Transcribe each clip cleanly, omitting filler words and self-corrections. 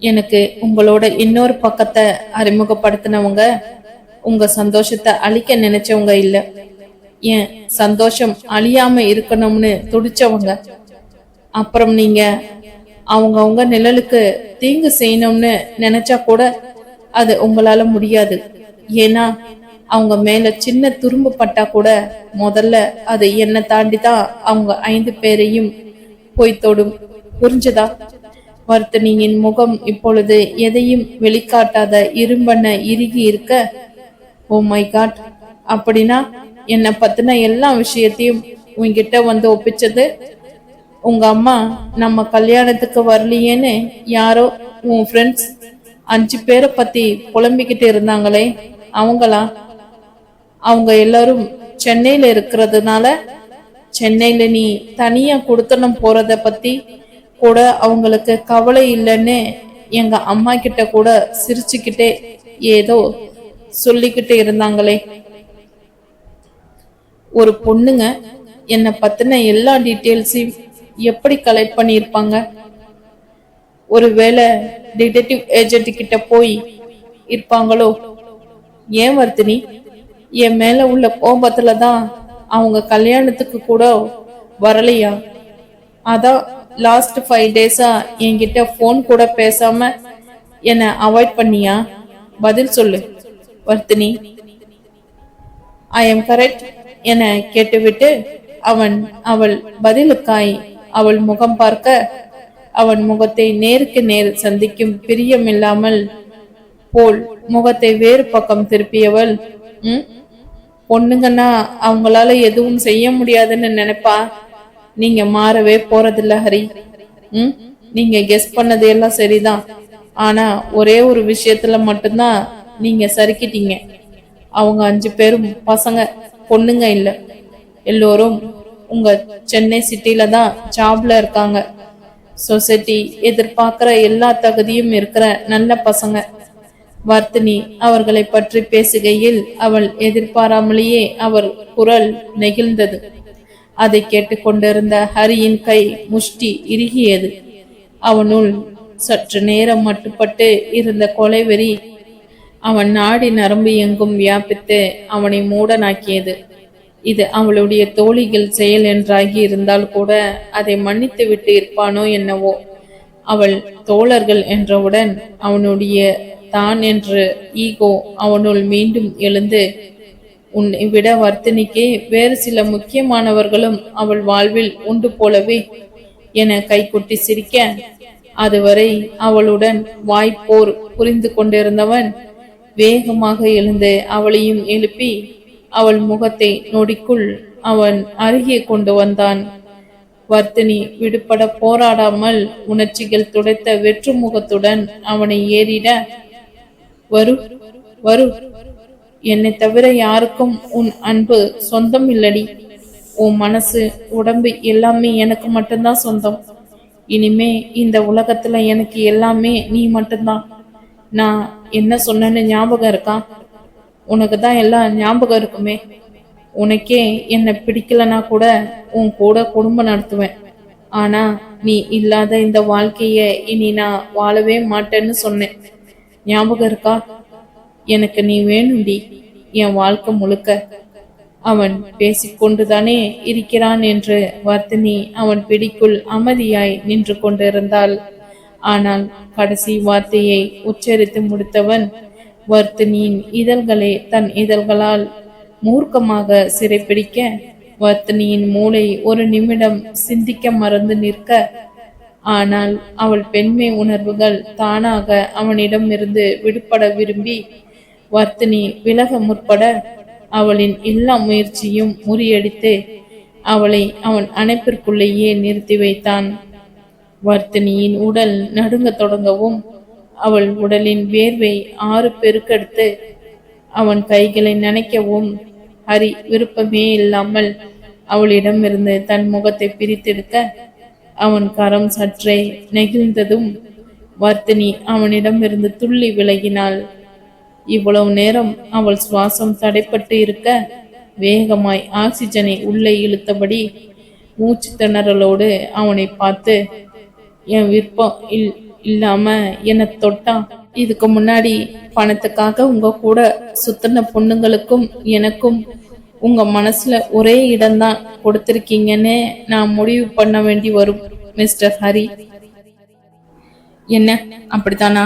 எனக்கு உங்களோட இன்னொரு பக்கத்தை அறிமுகப்படுத்தினவங்க உங்க சந்தோஷத்தை அழிக்க நினைச்சவங்க இல்ல, என் சந்தோஷம் அழியாம இருக்கணும்னு துடிச்சவங்க. அப்புறம் நீங்க அவங்க நிழலுக்கு தீங்கு செய்யணும்னு நினைச்சா கூட அது உங்களால முடியாது. ஏன்னா அவங்க மேல சின்ன துரும்பு பட்டா கூட முதல்ல அது என்னை தாண்டிதான் அவங்க 5 பேரையும் போய் தொடும். புரிஞ்சுதா? வர்த்தனியின் முகம் இப்பொழுது எதையும் வெளிக்காட்டாத இரும்பண்ண இறுகி இருக்க, ஓ மை காட், அப்படின்னா என்னை பத்தின எல்லா விஷயத்தையும் உன்கிட்ட வந்து ஒப்பிச்சது உங்க அம்மா நம்ம கல்யாணத்துக்கு வரலையேன்னு யாரோ உன் ஃப்ரெண்ட்ஸ் 5 பேரை பத்தி புலம்பிக்கிட்டு இருந்தாங்களே, அவங்களா? அவங்க எல்லாரும் சென்னையில இருக்கிறதுனால சென்னையில நீ தனியா குடுத்தனம் போறத பத்தி கூட அவங்களுக்கு கவலை இல்லைன்னு எங்க அம்மா கிட்ட கூட சிரிச்சுக்கிட்டே ஏதோ சொல்லிக்கிட்டு இருந்தாங்களே. ஒரு பொண்ணுங்க என்னை பத்தின எல்லா டீட்டெயில்ஸையும் எப்படி கலெக்ட் பண்ணியிருப்பாங்க? ஒருவேளை டிடெக்டிவ் ஏஜென்ட் கிட்ட போய் இருப்பாங்களோ? ஏன் வர்த்தினி, என் மேல உள்ள கோபத்துலதான் அவங்க கல்யாணத்துக்கு கூட வரலையா? அதான் லாஸ்ட் 5 டேஸா என்கிட்ட போன் கூட பேசாம என்னை அவாய்ட் பண்ணியா? பதில் சொல்லு வர்த்தினி. ஐ எம் கரெக்ட் என கேட்டுவிட்டு அவள் பதிலுக்காய் அவள் முகம் பார்க்க, அவன் முகத்தை நேருக்கு நேர் சந்திக்கும் பிரியமில்லாமல் போல் முகத்தை வேறு பக்கம் திருப்பியவள், பொண்ணுங்கன்னா அவங்களால எதுவும் செய்ய முடியாதுன்னு நினைப்பா. நீங்க மாறவே போறதில்ல ஹரி. நீங்க கெஸ் பண்ணது எல்லாம் சரிதான். ஆனா ஒரே ஒரு விஷயத்துல மட்டும்தான் நீங்க சறுக்கிட்டீங்க. அவங்க 5 பேரும் பசங்க, பொண்ணுங்க இல்ல. எல்லோரும் உங்க சென்னை சிட்டில தான் ஜாப்ல இருக்காங்க. சொசைட்டி எதிர்பார்க்கிற எல்லா தகுதியும் இருக்கிற நல்ல பசங்க. வர்த்தினி அவர்களை பற்றி பேசுகையில் அவள் எதிர்பாராமலேயே அவர் குரல் நெகிழ்ந்தது. அதை கேட்டுக்கொண்டிருந்த ஹரியின் கை முஷ்டி இறுகியது. அவனுள் சற்று நேரம் மட்டுப்பட்டு இருந்த கொலைவெறி அவன் நாடி நரம்பு எங்கும் வியாபித்து அவனை மூடனாக்கியது. இது அவளுடைய தோழிகள் செயல் என்றாகி இருந்தால் கூட அதை மன்னித்து விட்டு இருப்பானோ என்னவோ. அவள் தோழர்கள் என்றவுடன் அவனுடைய தான் என்ற ஈகோ அவனுள் மீண்டும் எழுந்து, உன்னை விட வர்த்தினிக்கே வேறு சில முக்கியமானவர்களும் அவள் வாழ்வில் உண்டு போலவே என கைக்குட்டி சிரிக்க, அதுவரை அவளுடன் வாய்ப்போர் புரிந்து கொண்டிருந்தவன் வேகமாக எழுந்து அவளையும் எழுப்பி அவள் முகத்தை நொடிக்குள் அவன் அருகே கொண்டு வந்தான். வர்த்தினி விடுபட போராடாமல் உணர்ச்சிகள் துடைத்த வெற்று முகத்துடன் அவனை ஏறிட, வரு வரு, என்னை தவிர யாருக்கும் உன் அன்பு சொந்தம் இல்லடி. உன் மனசு உடம்பு எல்லாமே எனக்கு மட்டும்தான் சொந்தம். இனிமே இந்த உலகத்துல எனக்கு எல்லாமே நீ மட்டும்தான். நான் என்ன சொன்னேன்னு ஞாபகம் இருக்கா? உனக்கு தான் எல்லாம் ஞாபகம் இருக்குமே. உனக்கே என்னை பிடிக்கலனா கூட உன் கூட குடும்பம் நடத்துவேன். ஆனா நீ இல்லாத இந்த வாழ்க்கைய இனி நான் வாழவே மாட்டேன்னு சொன்னேன். ஞாபகம் இருக்கா? எனக்கு நீ வேணும்டி, என் வாழ்க்கை முழுக்க. அவன் பேசிக்கொண்டுதானே இருக்கிறான் என்று வர்த்தினி அவன் பிடிக்குள் அமைதியாய் நின்று கொண்டிருந்தாள். ஆனால் கடைசி வார்த்தையை உச்சரித்து முடித்தவன் வர்த்தினியின் இதழ்களை தன் இதழ்களால் மூர்க்கமாக சிறைப்பிடிக்க, வர்த்தினியின் மூளை ஒரு நிமிடம் சிந்திக்க மறந்து நிற்க, ஆனால் அவள் பெண்மை உணர்வுகள் தானாக அவனிடம் இருந்து விடுபட விரும்பி வர்த்தினி விலக முற்பட அவளின் எல்லா முயற்சியும் முறியடித்து அவளை அவன் அணைப்பிற்குள்ளேயே நிறுத்தி வைத்தான். வர்த்தினியின் உடல் நடுங்க தொடங்கவும் அவள் உடலின் வேர்வை 6 பெருக்கெடுத்து அவன் கைகளை நனைக்கவும் ஹரி விருப்பமே இல்லாமல் அவளிடமிருந்து தன் முகத்தை பிரித்தெடுக்க அவன் கரம் சற்றே நெகிழ்ந்ததும் வர்த்தினி அவனிடமிருந்து துள்ளி விலகினாள். இவ்வளவு நேரம் அவள் சுவாசம் தடைப்பட்டு இருக்க வேகமாய் ஆக்சிஜனை உள்ளே இழுத்தபடி மூச்சு திணறலோடு அவனை பார்த்து, என் விருப்பம் இல்லாம என்னை தொட்டான். இதுக்கு முன்னாடி பணத்துக்காக உங்க கூட சுத்தின பொண்ணுங்களுக்கும் எனக்கும் உங்க மனசுல ஒரே இடம்தான் கொடுத்திருக்கீங்கன்னு நான் முடிவு பண்ண வேண்டி வரும் மிஸ்டர் ஹரி. என்ன அப்படித்தானா?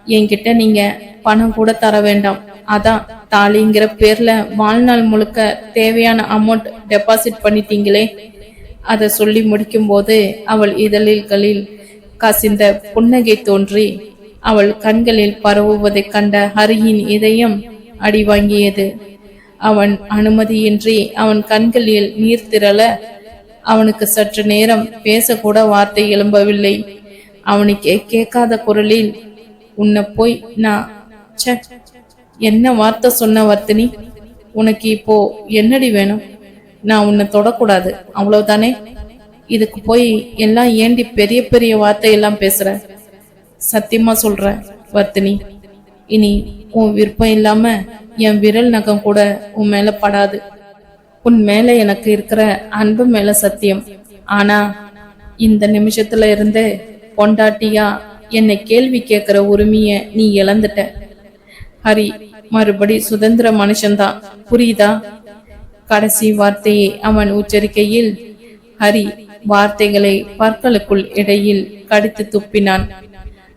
என்கிட்ட நீங்க பணம் கூட தர வேண்டாம். அதான் தாலிங்கிற பேர்ல வாழ்நாள் முழுக்க தேவையான அமௌண்ட் டெபாசிட் பண்ணிட்டீங்களே. அதை சொல்லி முடிக்கும் போது அவள் இதழ்களில் கசிந்த புன்னகை தோன்றி அவள் கண்களில் பரவுவதைக் கண்ட ஹரியின் இதயம் அடி வாங்கியது. அவன் அனுமதியின்றி அவன் கண்களில் நீர் திரள அவனுக்கு சற்று நேரம் பேசக்கூட வார்த்தை எழும்பவில்லை. அவனுக்கே கேட்காத குரலில், உன்னை போய் நான் என்ன வார்த்தை சொன்ன வர்த்தினி? உனக்கு இப்போ என்னடி வேணும்? நான் உன்னை தொடக்கூடாது அவ்வளவுதானே? இதுக்கு போய் எல்லாம் ஏண்டி பெரிய பெரிய வார்த்தையெல்லாம் பேசுற? சத்தியமா சொல்ற வர்த்தினி, இனி உன் விருப்பம் இல்லாம என் விரல் நகம் கூட உன் மேல படாது. உன் மேல எனக்கு இருக்கிற அன்பு மேல சத்தியம். ஆனா இந்த நிமிஷத்துல இருந்து பொண்டாட்டியா என்னை கேள்வி கேட்கிற உரிமைய நீ இழந்துட்ட. ஹரி மறுபடி சுதந்திர மனுஷன்தான், புரியுதா? கடைசி வார்த்தையை அவன் உச்சரிக்கையில் ஹரி வார்த்தைகளை பற்களுக்குள் இடையில் கடித்து துப்பினான்.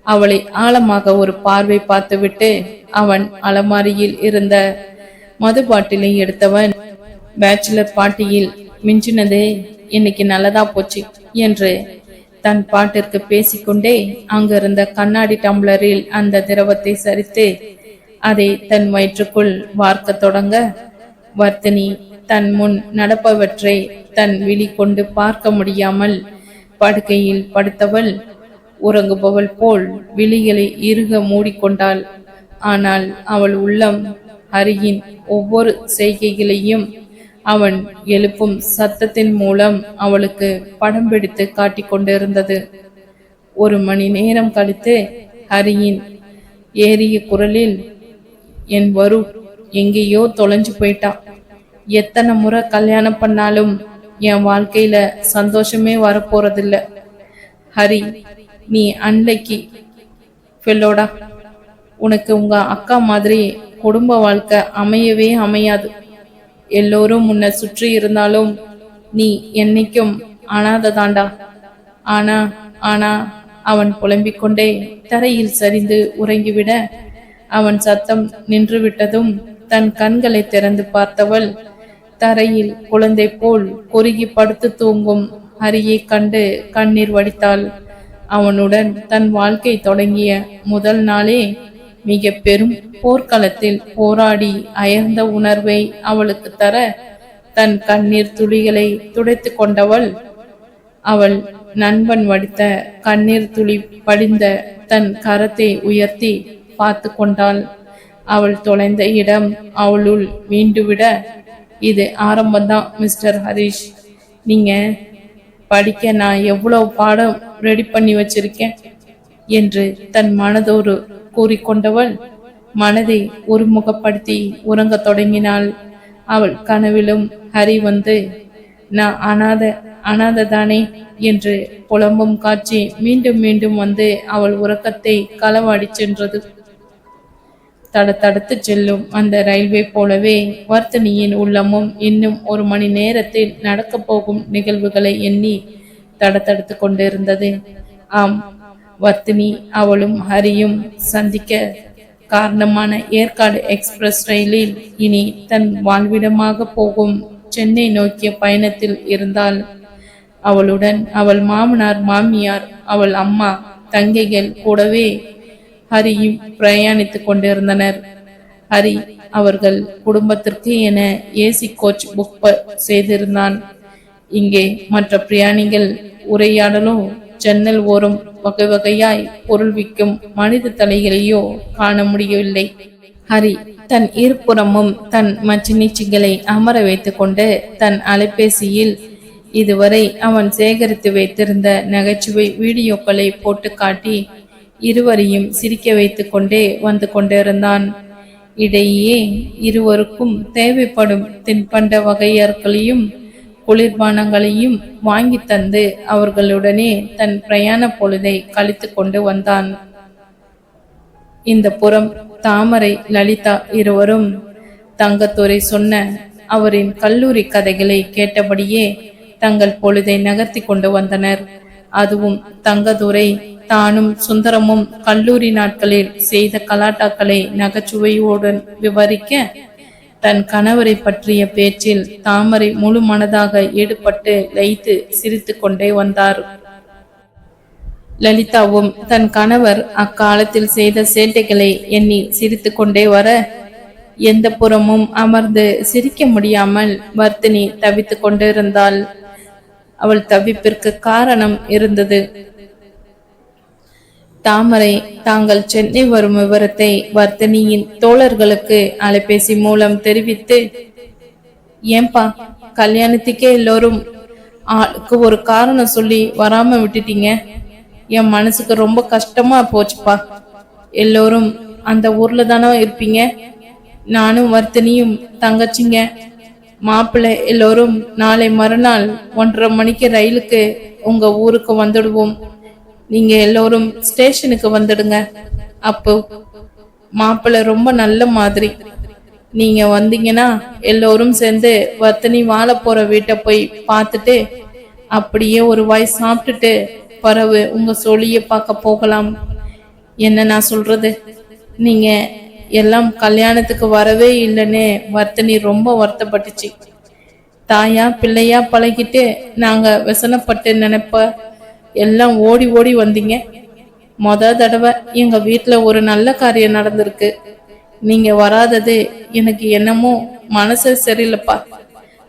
அவளை ஆழமாக ஒரு பார்வை பார்த்துவிட்டு அவன் அலமாரியில் இருந்த மது பாட்டிலை எடுத்தவன், பேச்சுலர் பார்ட்டியில் மிஞ்சினதே இன்னைக்கு நல்லதா போச்சு என்று தன் பாட்டிற்கு பேசிக்கொண்டே அங்கிருந்த கண்ணாடி டம்ளரில் அந்த திரவத்தை சரித்து அதை தன் வயிற்றுக்குள் வார்க்க தொடங்க, வர்த்தினி தன் முன் நடப்பவற்றை தன் விழி கொண்டு பார்க்க முடியாமல் படுக்கையில் படுத்தவள் உறங்குபவள் போல் விழிகளை இறுக மூடிக்கொண்டாள். ஆனால் அவள் உள்ளம் ஹரியின் ஒவ்வொரு செய்கைகளையும் அவன் எழுப்பும் சத்தத்தின் மூலம் அவளுக்கு படம் பிடித்து காட்டிக் கொண்டிருந்தது. 1 மணி நேரம் கழித்து ஹரியின் ஏறிய குரலில், என் வரு எங்கேயோ தொலைஞ்சு போயிட்டா. எத்தனை முறை கல்யாணம் பண்ணாலும் என் வாழ்க்கையில சந்தோஷமே வரப்போறதில்ல. ஹரி, நீ அன்னைக்கு ஃபெல்லோடா. உனக்கு உங்க அக்கா மாதிரி குடும்ப வாழ்க்கை அமையவே அமையாது. எல்லோரும் உன்னை சுற்றி இருந்தாலும் நீ என்னைக்கும் அனாததாண்டா. ஆனா ஆனா அவன் புலம்பிக் கொண்டே தரையில் சரிந்து உறங்கிவிட அவன் சத்தம் நின்றுவிட்டதும் தன் கண்களை திறந்து பார்த்தவள் தரையில் குழந்தை போல் குறுகி படுத்து தூங்கும் ஹரியை கண்டு கண்ணீர் வடித்தாள். அவனுடன் தன் வாழ்க்கை தொடங்கிய முதல் நாளே மிக பெரும் போர்க்களத்தில் போராடி அயர்ந்த உணர்வை அவளுக்கு தர தன் கண்ணீர் துளிகளை துடைத்து கொண்டவள் அவள் நண்பன் வடித்த கண்ணீர் துளி படிந்த தன் கரத்தை உயர்த்தி பார்த்து கொண்டாள். அவள் தொலைந்த இடம் அவளுள் மீண்டுவிட, இது ஆரம்பம்தான் மிஸ்டர் ஹரிஷ். நீங்க படிக்க நான் எவ்வளவு பாடம் ரெடி பண்ணி வச்சிருக்கேன் என்று தன் மனதோடு கூறிக்கொண்டவள் மனதை ஒருமுகப்படுத்தி உறங்க தொடங்கினாள். அவள் கனவிலும் ஹரி வந்து, நான் அனாததானே என்று புலம்பும் காட்சி மீண்டும் மீண்டும் வந்து அவள் உறக்கத்தை களவாடி சென்றது. தடுத்து செல்லும் அந்த ரயில்வே போலவே வர்த்தினியின் உள்ளமும் இன்னும் 1 மணி நேரத்தில் நடக்கப் போகும் நிகழ்வுகளை எண்ணி தடுத்து கொண்டிருந்தது. ஆம், வர்த்தினி அவளும் ஹரியும் சந்திக்க காரணமான ஏற்காடு எக்ஸ்பிரஸ் ரயிலில் இனி தன் வாழ்விடமாக போகும் சென்னை நோக்கிய பயணத்தில் இருந்தாள். அவளுடன் அவள் மாமனார், மாமியார், அவள் அம்மா, தங்கைகள் கூடவே ஹரியும் பிரயாணித்துக் கொண்டிருந்தனர். ஹரி அவர்கள் குடும்பத்திற்கு என ஏசி கோச் புக் செய்திருந்தான். இங்கே மற்ற பிரயாணிகள் உரையாடலோ ஜன்னல் ஓரம் வகை வகையாய் பொருள் விற்கும் மனித தலைகளையோ காண முடியவில்லை. ஹரி தன் இருபுறமும் தன் மச்சினிச்சிகளை அமர வைத்துக் கொண்டு தன் அலைபேசியில் இதுவரை அவன் சேகரித்து வைத்திருந்த நகைச்சுவை வீடியோக்களை போட்டு காட்டி இருவரையும் சிரிக்க வைத்துக் கொண்டே வந்து கொண்டிருந்தான். இடையே இருவருக்கும் தேவைப்படும் தின்பண்ட வகையர்களையும் குளிர்பானங்களையும் வாங்கி தந்து அவர்களுடனே தன் பிரயாண பொழுதை கழித்து கொண்டு வந்தான். இந்த புறம் தாமரை, லலிதா இருவரும் தங்கத்துரை சொன்ன அவரின் கல்லூரி கதைகளை கேட்டபடியே தங்கள் பொழுதை நகர்த்தி கொண்டு வந்தனர். அதுவும் தங்கதுரை தானும் சுந்தரமும் கல்லூரி நாட்களில் செய்த கலாட்டாக்களை நகைச்சுவையுடன் விவரிக்க, தன் கணவரை பற்றிய பேச்சில் தாமரை முழு மனதாக ஈடுபட்டு லயித்து சிரித்து கொண்டே வந்தார். லலிதாவும் தன் கணவர் அக்காலத்தில் செய்த சேட்டைகளை எண்ணி சிரித்து கொண்டே வர, எந்த புறமும் அமர்ந்து சிரிக்க முடியாமல் வர்த்தினி தவித்து கொண்டிருந்தாள். அவள் தவிப்பிற்கு காரணம் இருந்தது. தாமரை தாங்கள் சென்னை வரும் விவரத்தை வர்த்தினியின் தோழர்களுக்கு அலைபேசி மூலம் தெரிவித்து, ஏன்பா கல்யாணத்துக்கே எல்லோரும் ஆளுக்கு ஒரு காரணம் சொல்லி வராம விட்டுட்டீங்க, என் மனசுக்கு ரொம்ப கஷ்டமா போச்சுப்பா. எல்லோரும் அந்த ஊர்ல தானே இருப்பீங்க, நானும் வர்த்தினியும் தங்கச்சிங்க, மாப்பிள்ளை எல்லோரும் நாளை மறுநாள் 1:30 மணிக்கு ரயிலுக்கு உங்க ஊருக்கு வந்துடுவோம். நீங்க எல்லோரும் ஸ்டேஷனுக்கு வந்துடுங்க. அப்போ மாப்பிள்ளை ரொம்ப நல்ல மாதிரி. நீங்க வந்தீங்கன்னா எல்லோரும் சேர்ந்து வர்த்தினி வாழ போற வீட்டை போய் பார்த்துட்டு அப்படியே ஒரு வாய் சாப்பிட்டுட்டு பறவு உங்க சொல்லிய பார்க்க போகலாம். என்ன நான் சொல்றது, நீங்க எல்லாம் கல்யாணத்துக்கு வரவே இல்லைன்னு வர்த்தினி ரொம்ப வருத்தப்பட்டுச்சு. தாயா பிள்ளையா பழகிட்டு நாங்க விசனப்பட்டு நினைப்ப எல்லாம் ஓடி ஓடி வந்தீங்க. தடவை எங்க வீட்டுல ஒரு நல்ல காரியம் நடந்திருக்கு. நீங்க வராதது எனக்கு என்னமோ மனசு சரியில்லைப்பா.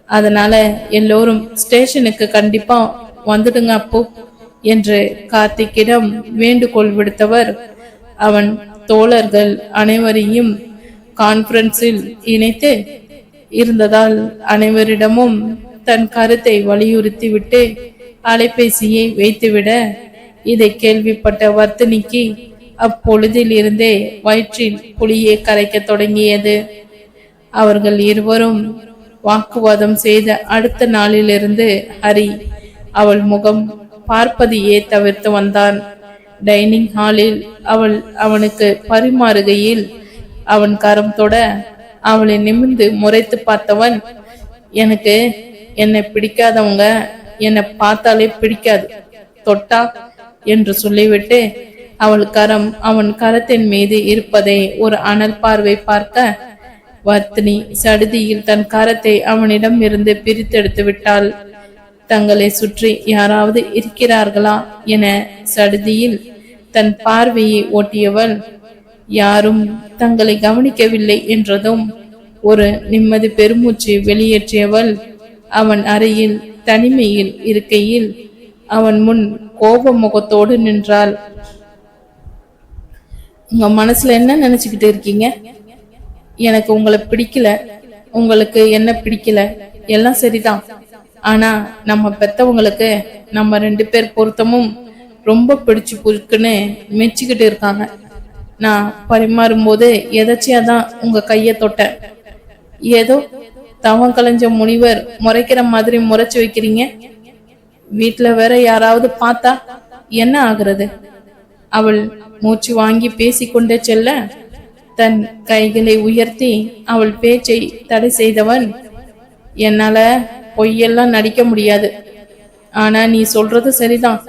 அதனால எல்லோரும் ஸ்டேஷனுக்கு கண்டிப்பா வந்துடுங்க அப்போ என்று கார்த்திக்கிடம் வேண்டுகோள் விடுத்தவர், அவன் தோழர்கள் அனைவரையும் கான்பரன்ஸில் இணைத்து இருந்ததால் அனைவரிடமும் தன் கருத்தை வலியுறுத்தி விட்டு அலைபேசியை வைத்துவிட, இதை கேள்விப்பட்ட வர்த்தினிக்கு அப்பொழுதில் இருந்தே வயிற்றில் புளியை கரைக்க தொடங்கியது. அவர்கள் இருவரும் வாக்குவாதம் செய்த அடுத்த நாளிலிருந்து ஹரி அவள் முகம் பார்ப்பதையே தவிர்த்து வந்தான். டைனிங் ஹாலில் அவள் அவனுக்கு பரிமாறுகையில் அவன் கரம் தொட அவளை நிமிர்ந்து முறைத்து பார்த்தவன், எனக்கு என்னை பிடிக்காதவங்க என்னை பார்த்தாலே பிடிக்காது, தொட்டா என்று சொல்லிவிட்டு அவள் கரம் அவன் கரத்தின் மீது இருப்பதை ஒரு அனல் பார்வை பார்க்க, வர்த்தினி சடுதியில் தன் கரத்தை அவனிடம் இருந்து பிரித்தெடுத்து விட்டாள். தங்களை சுற்றி யாராவது இருக்கிறார்களா என சடுதியில் தன் பார்வையை ஓட்டியவள், யாரும் தங்களை கவனிக்கவில்லை என்றதும் ஒரு நிம்மதி பெருமூச்சு வெளியேற்றியவள் அவன் அறையில் தனிமையில் இருக்கையில் அவன் முன் கோப முகத்தோடு நின்றாள். உங்க மனசுல என்ன நினைச்சுக்கிட்டு இருக்கீங்க? எனக்கு உங்களை பிடிக்கல, உங்களுக்கு என்ன பிடிக்கல, எல்லாம் சரிதான். ஆனா நம்ம பெத்தவங்களுக்கு நம்ம 2 பேர் பொருத்தமும் ரொம்ப பிடிச்சு புருக்குன்னு மெச்சுக்கிட்டு இருக்காங்க. நான் பரிமாறும் போது எதாச்சியாதான் உங்க கைய தொட்டேன். ஏதோ தவம் கலைஞ்ச முனிவர் முறைக்கிற மாதிரி முறைச்சு வைக்கிறீங்க. வீட்டுல வேற யாராவது பார்த்தா என்ன ஆகுறது? அவள் மூச்சு வாங்கி பேசிக்கொண்டே செல்ல, தன் கைகளை உயர்த்தி அவள் பேச்சை தடை செய்தவன், என்னால பொய்யெல்லாம் நடிக்க முடியாது. ஆனா நீ சொல்றது சரிதான்.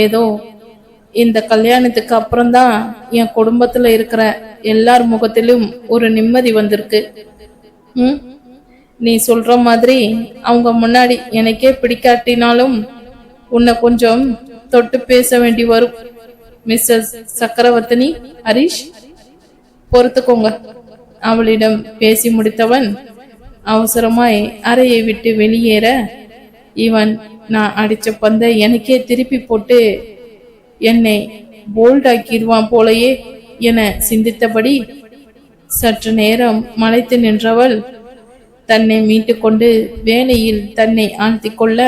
ஏதோ இந்த கல்யாணத்துக்கு அப்புறம்தான் என் குடும்பத்துல இருக்கிற எல்லார் முகத்திலும் ஒரு நிம்மதி வந்திருக்கு. நீ சொல்ற மாதிரி அவங்க முன்னாடி எனக்கே பிடிக்காட்டினாலும் உன்னை கொஞ்சம் தொட்டு பேச வேண்டி வரும். மிஸ்ஸஸ் சக்கரவர்த்தினி, ஹரிஷ் பொறுத்துக்கோங்க. அவளிடம் பேசி முடித்தவன் அவசரமாய் அறையை விட்டு வெளியேற, இவன் நான் அடிச்ச பந்தை எனக்கே திருப்பி போட்டு என்னை போல்டாக்கிடுவான் போலையே என சிந்தித்தபடி சற்று நேரம் மலைத்து நின்றவள் தன்னை மீட்டு கொண்டு வேலையில் தன்னை ஆழ்த்தி கொள்ள,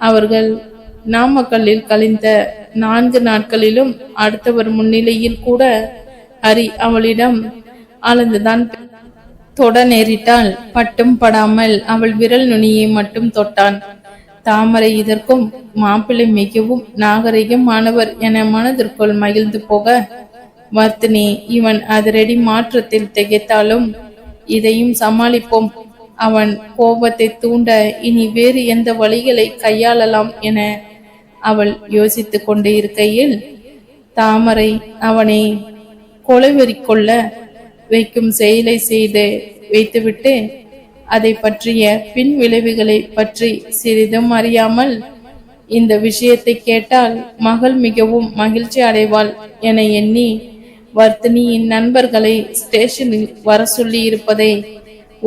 அவர்கள் நாமக்கல்லில் கழிந்த 4 நாட்களிலும் அடுத்தவர் முன்னிலையில் கூட ஹரி அவளிடம் அளந்துதான் தொட நேரிட்டால் பட்டும் படாமல் அவள் விரல் நுனியை மட்டும் தொட்டான். தாமரை இதற்கும் மாப்பிள்ளை மிகவும் நாகரிகமானவர் என மனதிற்குள் மகிழ்ந்து போக, வர்த்தினி இவன் அதிரடி மாற்றத்தில் திகைத்தாலும் இதையும் சமாளிப்போம், அவன் கோபத்தை தூண்ட இனி வேறு எந்த வழிகளை கையாளலாம் என அவள் யோசித்து கொண்டு இருக்கையில் தாமரை அவனை கொலைவெறி கொள்ள வைக்கும் செயலை செய்து வைத்துவிட்டு அதை பற்றிய பின் விளைவுகளை பற்றி சிறிதும் அறியாமல் இந்த விஷயத்தை கேட்டால் மகள் மிகவும் மகிழ்ச்சி அடைவாள் என எண்ணி வர்த்தினியின் நண்பர்களை ஸ்டேஷனில் வர சொல்லி இருப்பதை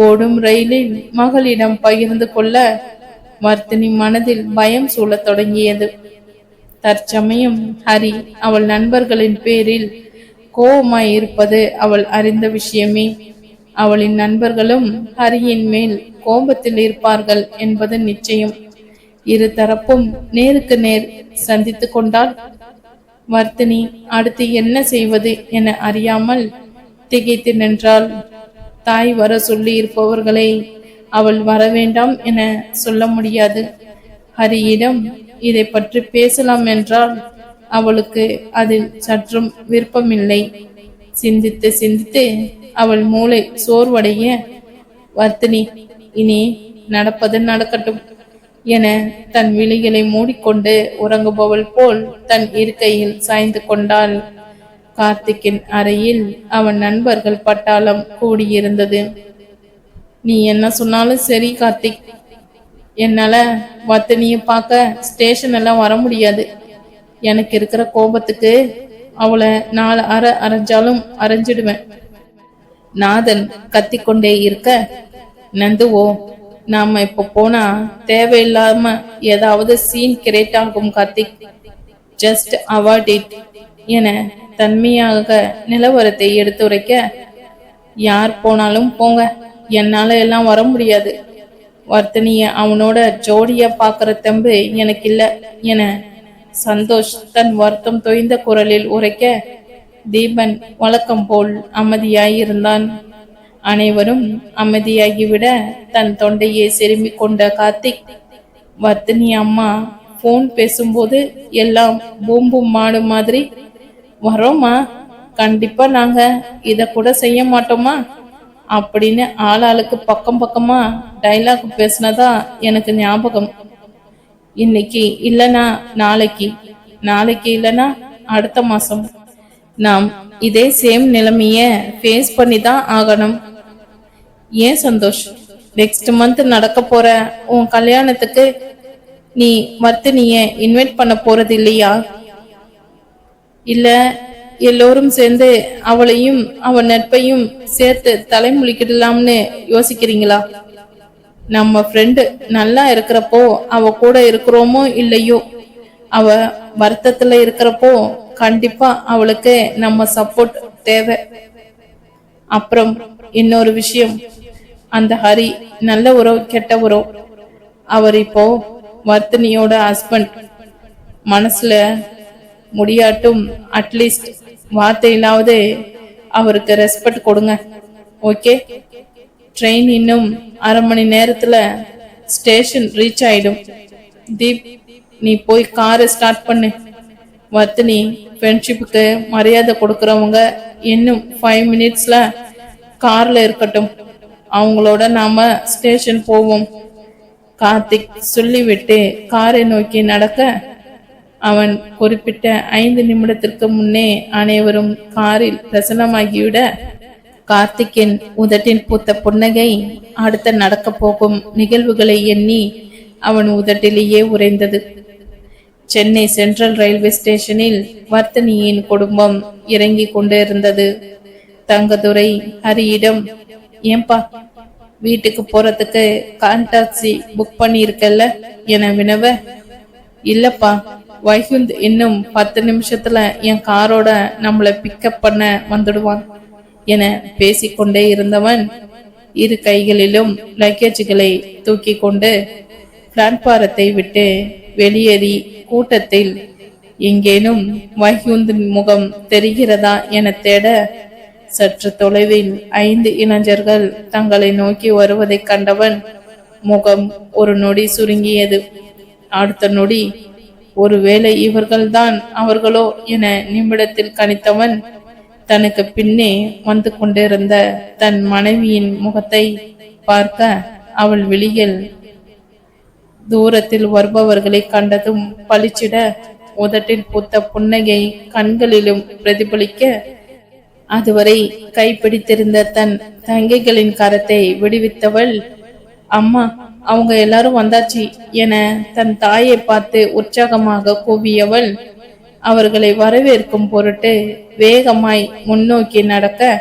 ஓடும் ரயிலில் மகளிடம் பகிர்ந்து கொள்ள வர்த்தினி மனதில் பயம் சூழத் தொடங்கியது. தற்சமயம் ஹரி அவள் நண்பர்களின் பேரில் கோபமாய் இருப்பது அவள் அறிந்த விஷயமே. அவளின் நண்பர்களும் ஹரியின் மேல் கோபத்தில் இருப்பார்கள் என்பது நிச்சயம். இரு தரப்பும் நேருக்கு நேர் சந்தித்து கொண்டால் வர்த்தினி அடுத்து என்ன செய்வது என அறியாமல் திகைத்து நின்றாள். தாய் வர சொல்லி இருப்பவர்களை அவள் வர வேண்டாம் என சொல்ல முடியாது. ஹரியிடம் இதை பற்றி பேசலாம் என்றால் அவளுக்கு அதில் சற்றும் விருப்பமில்லை. சிந்தித்து சிந்தித்து அவள் மூளை சோர்வடைய, வர்த்தினி இனி நடப்பது நடக்கட்டும் என தன் விழிகளை மூடிக்கொண்டு உறங்குபவள் போல் தன் இருக்கையில் சாய்ந்து கொண்டாள். கார்த்திக்கின் அறையில் அவன் நண்பர்கள் பட்டாளம் கூடியிருந்தது. நீ என்ன சொன்னாலும் சரி கார்த்திக், என்னால வர்த்தினியை பார்க்க ஸ்டேஷன் எல்லாம் வர முடியாது. எனக்கு இருக்கிற கோபத்துக்கு அவளை 4 அறை அரைஞ்சாலும் அரைஞ்சிடுவேன். நாதன் கத்திக்கொண்டே இருக்க, நந்துவோ நாம இப்ப போனா தேவையில்லாம ஏதாவது சீன் கிரியேட் ஆகும் கார்த்திக், ஜஸ்ட் அவாய்ட் இட் என தன்மையாக நிலவரத்தை எடுத்துரைக்க, யார் போனாலும் போங்க, என்னால எல்லாம் வர முடியாது. வர்த்தினிய அவனோட ஜோடியா பாக்குற தெம்பு எனக்கு இல்ல என சந்தோஷ் தன் வருத்தம் தொய்ந்த குரலில் உரைக்க, தீபன் வழக்கம் போல் அமைதியாயிருந்தான். அனைவரும் அமைதியாகிவிட தன் தொண்டையை செருமிக் கொண்ட கார்த்திக், வர்த்தினி அம்மா போன் பேசும்போது எல்லாம் பூம்பும் மாடு மாதிரி வரோமா, கண்டிப்பா நாங்க இத கூட செய்ய மாட்டோமா அப்படின்னு ஆளாளுக்கு பக்கம் பக்கமா டைலாக் பேசினதா எனக்கு ஞாபகம். இன்னைக்கு இல்லனா நாளைக்கு, நாளைக்கு இல்லனா அடுத்த மாசம் நாம் இதே சேம் நிலைமைய ஃபேஸ் பண்ணி தான் ஆகணும். ஏன் சந்தோஷ், நெக்ஸ்ட் மந்த் நடக்க போற உன் கல்யாணத்துக்கு நீ வர்த்தினிய இன்வைட் பண்ண போறது இல்லையா? இல்ல எல்லோரும் சேர்ந்து அவளையும் அவன் நட்பையும் சேர்த்து தலைமுழிக்கிடலாம்னு யோசிக்கிறீங்களா? நம்ம ஃப்ரெண்டு நல்லா இருக்கிறப்போ அவ கூட இருக்கிறோமோ இல்லையோ, அவ வருத்தத்துல இருக்கிறப்போ கண்டிப்பா அவளுக்கு நம்ம சப்போர்ட் தேவை. அப்புறம் இன்னொரு விஷயம், அந்த ஹரி நல்ல உறவு கெட்ட உறவு, அவர் இப்போ வர்த்தினியோட ஹஸ்பண்ட். மனசுல முடியாட்டும் அட்லீஸ்ட் வார்த்தையிலாவது அவருக்கு ரெஸ்பெக்ட் கொடுங்க. ஓகே, ட்ரெயின் இன்னும் 1/2 மணி நேரத்துல ஸ்டேஷன் ரீச் ஆயிடும். தீப், நீ போய் காரை ஸ்டார்ட் பண்ணு. வர்த்தினி ஃப்ரெண்ட்ஷிப்புக்கு மரியாதை கொடுக்கறவங்க இன்னும் 5 மினிட்ஸ்ல கார்ல இருக்கட்டும், அவங்களோட நாம ஸ்டேஷன் போவோம். கார்த்திக் சொல்லிவிட்டு காரை நோக்கி நடக்க, அவன் குறிப்பிட்ட 5 நிமிடத்திற்கு முன்னே அனைவரும் காரில் பிரசன்னமாகிவிட, கார்த்திக்கின் உதட்டில் பூத்த புன்னகை அடுத்த நடக்க போகும் நிகழ்வுகளை எண்ணி அவன் உதட்டிலேயே உறைந்தது. சென்னை சென்ட்ரல் ரயில்வே ஸ்டேஷனில் வர்த்தினியின் குடும்பம் இறங்கி கொண்டிருந்தது. தங்கதுரை ஹரியிடம், ஏன்பா வீட்டுக்கு போறதுக்கு கார் டாக்ஸி புக் பண்ணியிருக்கல என வினவ, இல்லப்பா, வைகுந்த் இன்னும் 10 நிமிஷத்துல என் காரோட நம்மளை பிக்கப் பண்ண வந்துடுவான் என பேசிக்கொண்டே இருந்தவன் இரு கைகளிலும் லக்கேஜ்களை தூக்கி கொண்டு பிளாட்பாரத்தை விட்டு வெளியேறி கூட்டத்தில் எங்கேனும் வைகுந்தின் முகம் தெரிகிறதா என தேட சற்று தொலைவில் 5 இளைஞர்கள் தங்களை நோக்கி வருவதைக் கண்டவன் முகம் ஒரு நொடி சுருங்கியது. அடுத்த நொடி ஒருவேளை இவர்கள்தான் அவர்களோ என நிமிடத்தில் கணித்தவன் தனக்கு பின்னே வந்து கொண்டிருந்த தன் மனைவியின் முகத்தை பார்க்க அவள் விழிகள் தூரத்தில் வருபவர்களை கண்டதும் பளிச்சிட, உதட்டில் பூத்த புன்னகை கண்களிலும் பிரதிபலிக்க, அதுவரை கைப்பிடித்திருந்த தன் தங்கைகளின் கரத்தை விடுவித்தவள், அம்மா அவங்க எல்லாரும் வந்தாச்சு என தன் தாயை பார்த்து உற்சாகமாக கூவியவள் அவர்களை வரவேற்கும் பொருட்டு வேகமாய் முன்னோக்கி நடக்க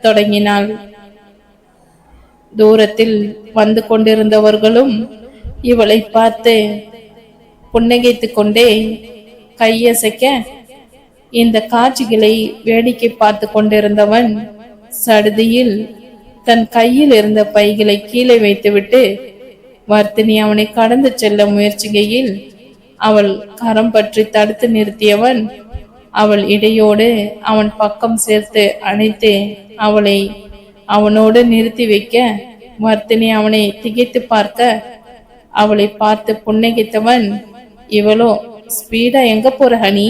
தொடங்கினாள். தூரத்தில் வந்து கொண்டிருந்தவர்களும் இவளை பார்த்து புன்னகைத்து கொண்டே கையசைக்க, இந்த காட்சிகளை வேடிக்கை பார்த்து கொண்டிருந்தவன் சடுதியில் தன் கையில் இருந்த பைகளை கீழே வைத்துவிட்டு வர்த்தினி அவனை கடந்து செல்ல முயற்சிகையில் அவள் கரம் பற்றி தடுத்து நிறுத்தியவன் அவள் இடையோடு அவன் பக்கம் சேர்த்து அணைத்து அவளை அவனோடு நிறுத்தி வைக்க, வர்த்தினி அவனை திகைத்து பார்க்க அவளை பார்த்து புன்னகைத்தவன், இவளோ ஸ்பீடா எங்க போற ஹனி,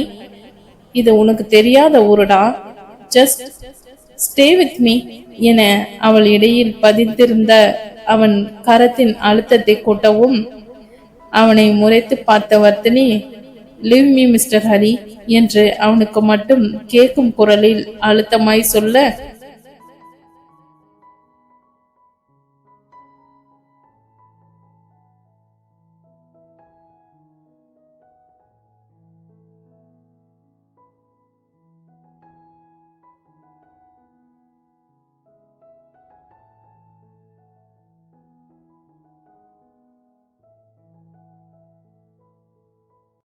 இது உனக்கு தெரியாத ஊருடா, ஜஸ்ட் ஸ்டே வித் மீ என அவள் இடையில் பதிந்திருந்த அவன் கரத்தின் அழுத்தத்தை கூட்டவும் அவனை முறைத்து பார்த்த Vardhini, live me mister Hari என்று அவனுக்கு மட்டும் கேட்கும் குரலில் அழுத்தமாய் சொல்ல,